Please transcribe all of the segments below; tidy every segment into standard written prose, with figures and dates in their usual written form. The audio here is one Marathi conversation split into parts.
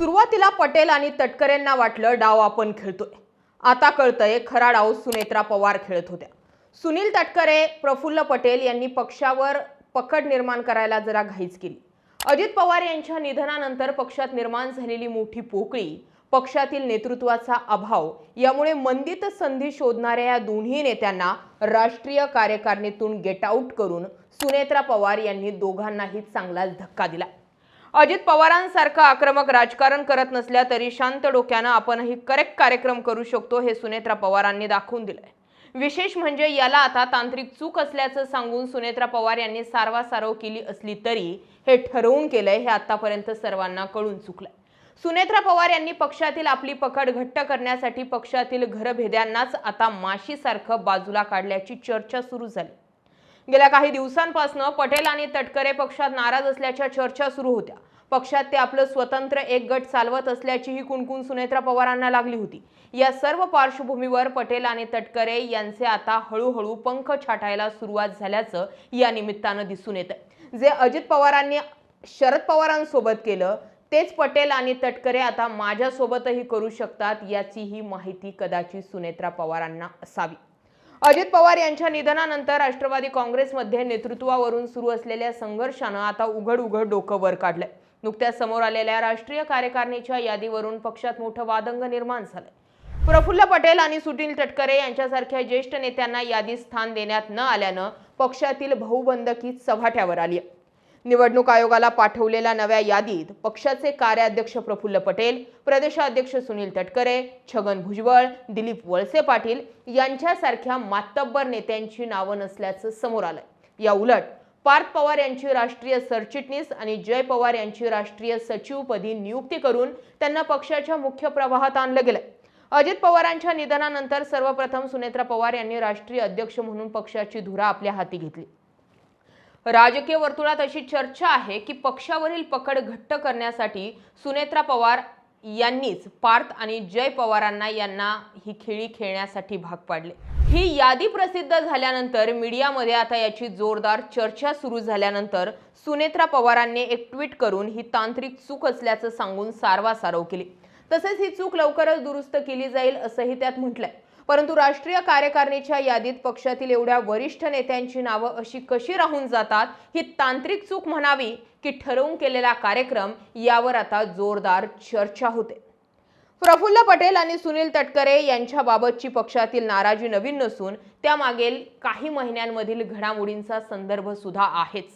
सुरुवातीला पटेल आणि तटकरेंना वाटलं डाव आपण खेळतोय. आता कळतंय खरा डाव सुनेत्रा पवार खेळत होत्या. सुनील तटकरे, प्रफुल्ल पटेल यांनी पक्षावर पकड निर्माण करायला जरा घाईच केली. अजित पवार यांच्या निधनानंतर पक्षात निर्माण झालेली मोठी पोकळी, पक्षातील नेतृत्वाचा अभाव यामुळे मंदित संधी शोधणाऱ्या या दोन्ही नेत्यांना राष्ट्रीय कार्यकारिणीतून गेट आउट करून सुनेत्रा पवार यांनी दोघांनाही चांगलाच धक्का दिला. अजित पवारांसारखं आक्रमक राजकारण करत नसल्या तरी शांत डोक्यानं आपणही करेक्ट कार्यक्रम करू शकतो हे सुनेत्रा पवारांनी दाखवून दिलंय. विशेष म्हणजे याला आता तांत्रिक चूक असल्याचं सांगून सुनेत्रा पवार यांनी सारवासारव केली असली तरी हे ठरवून केलंय हे आतापर्यंत सर्वांना कळून चुकलंय. सुनेत्रा पवार यांनी पक्षातील आपली पकड घट्ट करण्यासाठी पक्षातील घरभेद्यांनाच आता माशीसारखं बाजूला काढल्याची चर्चा सुरू झाली. गेल्या काही दिवसांपासून पटेल आणि तटकरे पक्षात नाराज असल्याच्या चर्चा सुरू होत्या. पक्षात ते आपलं स्वतंत्र एक गट चालवत असल्याची ही कुणकुण सुनेत्रा पवारांना लागली होती. या सर्व पार्श्वभूमीवर पटेल आणि तटकरे यांचे आता हळूहळू पंख छाटायला सुरुवात झाल्याचं या निमित्तानं दिसून येतंय. जे अजित पवारांनी शरद पवारांसोबत केलं तेच पटेल आणि तटकरे आता माझ्यासोबतही करू शकतात याची ही माहिती कदाचित सुनेत्रा पवारांना असावी. अजित पवार यांच्या निधनानंतर राष्ट्रवादी काँग्रेसमध्ये नेतृत्वावरून सुरू असलेल्या संघर्षानं आता उघड डोकं वर काढलंय. नुकत्याच समोर आलेल्या राष्ट्रीय कार्यकारिणीच्या यादीवरून पक्षात मोठं वादंग निर्माण झालंय. प्रफुल्ल पटेल आणि सुनील तटकरे यांच्यासारख्या ज्येष्ठ नेत्यांना यादीत स्थान देण्यात न आल्यानं पक्षातील भाऊबंदकी चव्हाट्यावर आली. निवडणूक आयोगाला पाठवलेल्या नव्या यादीत पक्षाचे कार्याध्यक्ष प्रफुल्ल पटेल, प्रदेशाध्यक्ष सुनील तटकरे, छगन भुजबळ, दिलीप वळसे पाटील यांच्यासारख्या मातब्बर नेत्यांची नावं नसल्याचं समोर आलंय. या उलट पार्थ पवार यांची राष्ट्रीय सरचिटणीस आणि जय पवार यांची राष्ट्रीय सचिवपदी नियुक्ती करून त्यांना पक्षाच्या मुख्य प्रवाहात आणलं गेलंय. अजित पवारांच्या निधनानंतर सर्वप्रथम सुनेत्रा पवार यांनी राष्ट्रीय अध्यक्ष म्हणून पक्षाची धुरा आपल्या हाती घेतली. राजकीय वर्तुळात अशी चर्चा आहे की पक्षावरील पकड घट्ट करण्यासाठी सुनेत्रा पवार यांनीच पार्थ आणि जय पवारांना ही खेळी खेळण्यासाठी भाग पाडले. ही यादी प्रसिद्ध झाल्यानंतर मीडियामध्ये आता याची जोरदार चर्चा सुरू झाल्यानंतर सुनेत्रा पवारांनी एक ट्विट करून ही तांत्रिक चूक असल्याचं सांगून सारवासारव केली. तसेच ही चूक लवकरच दुरुस्त केली जाईल असंही त्यात म्हटलंय. परंतु राष्ट्रीय कार्यकारिणीच्या यादीत पक्षातील एवढ्या वरिष्ठ नेत्यांची नावं अशी कशी राहून जातात, ही तांत्रिक चूक म्हणावी की ठरवून केलेला कार्यक्रम, यावर आता जोरदार चर्चा होते. प्रफुल्ल पटेल आणि सुनील तटकरे यांच्याबाबतची पक्षातील नाराजी नवीन नसून त्यामागील काही महिन्यांमधील घडामोडींचा संदर्भ सुद्धा आहेच.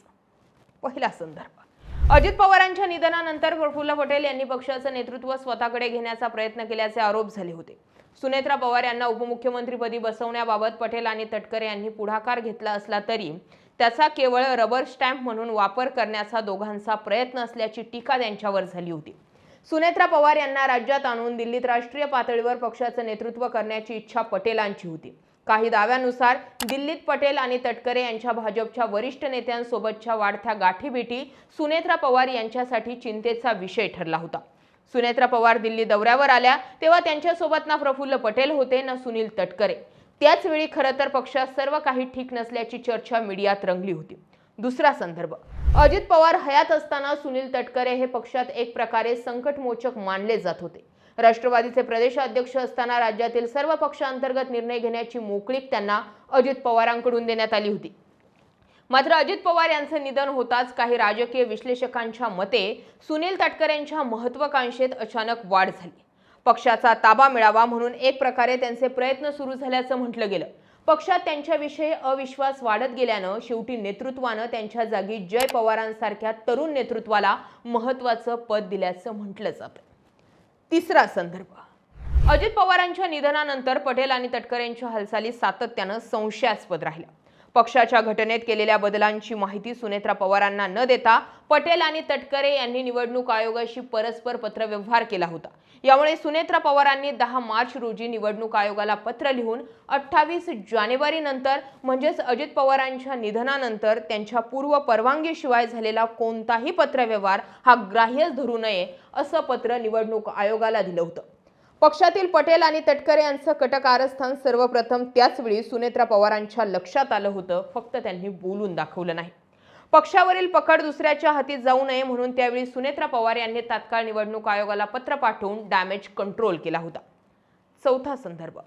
पहिला संदर्भ, अजित पवारांच्या निधनानंतर प्रफुल्ल पटेल यांनी पक्षाचं नेतृत्व स्वतःकडे घेण्याचा प्रयत्न केल्याचे आरोप झाले होते. सुनेत्रा पवार यांना उपमुख्यमंत्रीपदी बसवण्याबाबत पटेल आणि तटकरे यांनी पुढाकार घेतला असला तरी त्याचा केवळ रबर स्टॅम्प म्हणून वापर करण्याचा दोघांचा प्रयत्न असल्याची टीका त्यांच्यावर झाली होती. सुनेत्रा पवार यांना राज्यात आणून दिल्लीत राष्ट्रीय पातळीवर पक्षाचं नेतृत्व करण्याची इच्छा पटेलांची होती. काही दाव्यानुसार दिल्लीत पटेल आणि तटकरे यांच्या भाजपच्या वरिष्ठ नेत्यांसोबतच्या वाढत्या गाठीभेटी सुनेत्रा पवार यांच्यासाठी चिंतेचा विषय ठरला होता. सुनेत्रा पवार दिल्ली दौऱ्यावर आल्या तेव्हा त्यांच्यासोबत ना प्रफुल्ल पटेल होते ना सुनील तटकरे. त्याच वेळी खरं तर पक्षात सर्व काही ठीक नसल्याची चर्चा मीडियात रंगली होती. दुसरा संदर्भ, अजित पवार हयात असताना सुनील तटकरे हे पक्षात एक प्रकारे संकटमोचक मानले जात होते. राष्ट्रवादीचे प्रदेशाध्यक्ष असताना राज्यातील सर्व पक्षांतर्गत निर्णय घेण्याची मोकळीक त्यांना अजित पवारांकडून देण्यात आली होती. मात्र अजित पवार यांचे निधन होताच काही राजकीय विश्लेषकांच्या मते सुनील तटकरेंच्या महत्त्वाकांक्षेत अचानक वाढ झाली. पक्षाचा ताबा मिळावा म्हणून एक प्रकारे त्यांचे प्रयत्न सुरू झाल्याचं म्हटलं गेलं. पक्षात त्यांच्याविषयी अविश्वास वाढत गेल्यानं शेवटी नेतृत्वानं त्यांच्या जागी जय पवारांसारख्या तरुण नेतृत्वाला महत्त्वाचं पद दिल्याचं म्हटलं जातं. तिसरा संदर्भ, अजित पवारांच्या निधनानंतर पटेल आणि तटकरेंच्या हालचाली सातत्यानं संशयास्पद राहिल्या. पक्षाच्या घटनेत केलेल्या बदलांची माहिती सुनेत्रा पवारांना न देता पटेल आणि तटकरे यांनी निवडणूक आयोगाशी परस्पर पत्रव्यवहार केला होता. यामुळे सुनेत्रा पवारांनी 10 मार्च रोजी निवडणूक आयोगाला पत्र लिहून 28 जानेवारी नंतर म्हणजेच अजित पवारांच्या निधनानंतर त्यांच्या पूर्व परवानगीशिवाय झालेला कोणताही पत्रव्यवहार हा ग्राह्यच धरू नये असं पत्र निवडणूक आयोगाला दिलं होतं. पक्षातील पटेल आणि तटकरे यांचं कटकारस्थान सर्वप्रथम त्याच वेळी सुनेत्रा पवारांच्या लक्षात आलं होतं, फक्त त्यांनी बोलून दाखवलं नाही. पक्षावरील पकड दुसऱ्याच्या हाती जाऊ नये म्हणून त्यावेळी सुनेत्रा पवार यांनी तात्काळ निवडणूक आयोगाला पत्र पाठवून डॅमेज कंट्रोल केला होता. चौथा संदर्भ,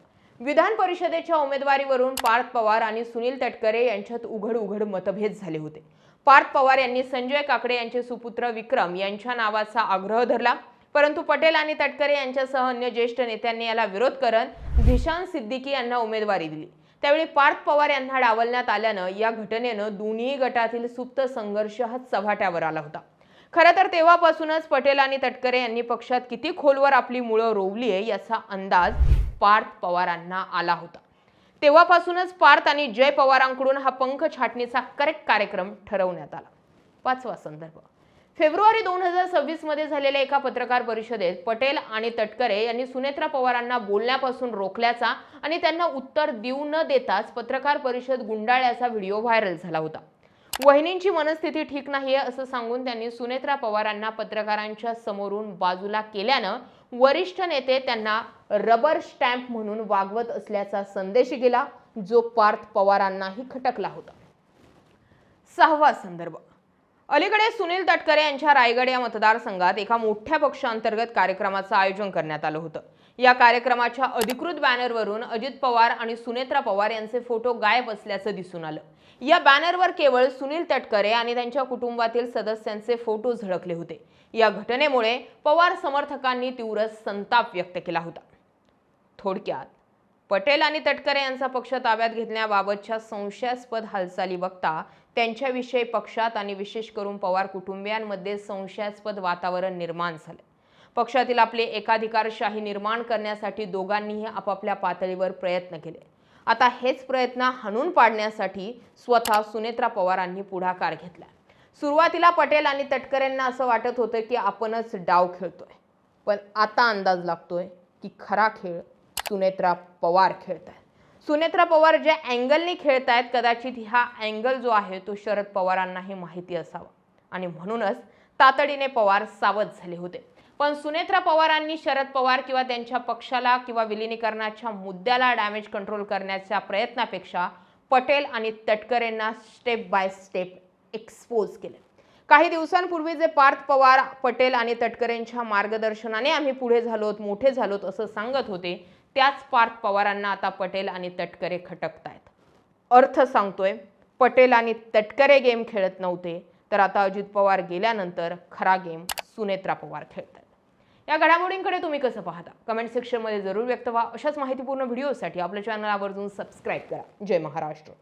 विधान परिषदेच्या उमेदवारीवरून पार्थ पवार आणि सुनील तटकरे यांच्यात उघड मतभेद झाले होते. पार्थ पवार यांनी संजय काकडे यांचे सुपुत्र विक्रम यांच्या नावाचा आग्रह धरला, परंतु पटेल आणि तटकरे यांच्यासह अन्य ज्येष्ठ नेत्यांनी याला विरोध करत झिशान सिद्दीकी यांना उमेदवारी दिली. त्यावेळी पार्थ पवार यांना डावलण्यात आल्यानं या घटनेनं दोन्ही गटातील सुप्त संघर्ष हा चव्हाट्यावर आला होता. खरं तर तेव्हापासूनच पटेल आणि तटकरे यांनी पक्षात किती खोलवर आपली मुळं रोवली आहे याचा अंदाज पार्थ पवारांना आला होता. तेव्हापासूनच पार्थ आणि जय पवारांकडून हा पंख छाटणीचा करेक्ट कार्यक्रम ठरवण्यात आला. पाचवा संदर्भ, फेब्रुवारी 2026 मध्ये झालेल्या एका पत्रकार परिषदेत पटेल आणि तटकरे यांनी सुनेत्रा पवारांना बोलण्यापासून रोखल्याचा आणि त्यांना उत्तर देऊ न देताच पत्रकार परिषद गुंडाळल्याचा व्हिडिओ व्हायरल झाला होता. वहिनींची मनस्थिती ठीक नाहीये असं सांगून त्यांनी सुनेत्रा पवारांना पत्रकारांच्या समोरून बाजूला केल्यानं वरिष्ठ नेते त्यांना रबर स्टॅम्प म्हणून वागवत असल्याचा संदेश गेला, जो पार्थ पवारांनाही खटकला होता. सहावा संदर्भ, अलीकडे सुनील तटकरे यांच्या रायगड या मतदारसंघात एका मोठ्या पक्षांतर्गत कार्यक्रमाचं आयोजन करण्यात आलं होतं. या कार्यक्रमाच्या अधिकृत बॅनरवरून अजित पवार आणि सुनेत्रा पवार यांचे फोटो गायब असल्याचं दिसून आलं. या बॅनरवर केवळ सुनील तटकरे आणि त्यांच्या कुटुंबातील सदस्यांचे फोटो झळकले होते. या घटनेमुळे पवार समर्थकांनी तीव्र संताप व्यक्त केला होता. थोडक्यात, पटेल आणि तटकरे यांचा पक्ष ताब्यात घेतल्याबाबतच्या संशयास्पद हालचाली बघता त्यांच्याविषयी पक्षात आणि विशेष करून पवार कुटुंबियांमध्ये संशयास्पद वातावरण निर्माण झाले. पक्षातील आपले एकाधिकारशाही निर्माण करण्यासाठी दोघांनीही आपापल्या पातळीवर प्रयत्न केले. आता हेच प्रयत्न हाणून पाडण्यासाठी स्वतः सुनेत्रा पवारांनी पुढाकार घेतला. सुरुवातीला पटेल आणि तटकरेंना असं वाटत होतं की आपणच डाव खेळतोय, पण आता अंदाज लागतोय की खरा खेळ सुनेत्रा पवार खेळतायत. सुनेत्रा पवार ज्या अँगलनी खेळतायत, कदाचित हा अँगल जो आहे तो शरद पवारांनाही माहिती असावा आणि म्हणूनच तातडीने पवार सावध झाले होते. पण सुनेत्रा पवारांनी शरद पवार किंवा त्यांच्या पक्षाला किंवा विलिनीकरणाच्या मुद्द्याला डॅमेज कंट्रोल करण्याच्या प्रयत्नापेक्षा पटेल आणि तटकरेंना स्टेप बाय स्टेप एक्सपोज केले. काही दिवसांपूर्वी जे पार्थ पवार, पटेल आणि तटकरेंच्या मार्गदर्शनाने आम्ही पुढे झालोत, मोठे झालोत असं सांगत होते, त्याच पार्थ पवारांना आता पटेल आणि तटकरे खटकतायत. अर्थ सांगतोय, पटेल आणि तटकरे गेम खेळत नव्हते, तर आता अजित पवार गेल्यानंतर खरा गेम सुनेत्रा पवार खेळतात. या घडामोडींकडे तुम्ही कसं पाहता? कमेंट सेक्शनमध्ये जरूर व्यक्त व्हा. अशाच माहितीपूर्ण व्हिडिओसाठी आपल्या चॅनल आवर्जून सबस्क्राईब करा. जय महाराष्ट्र.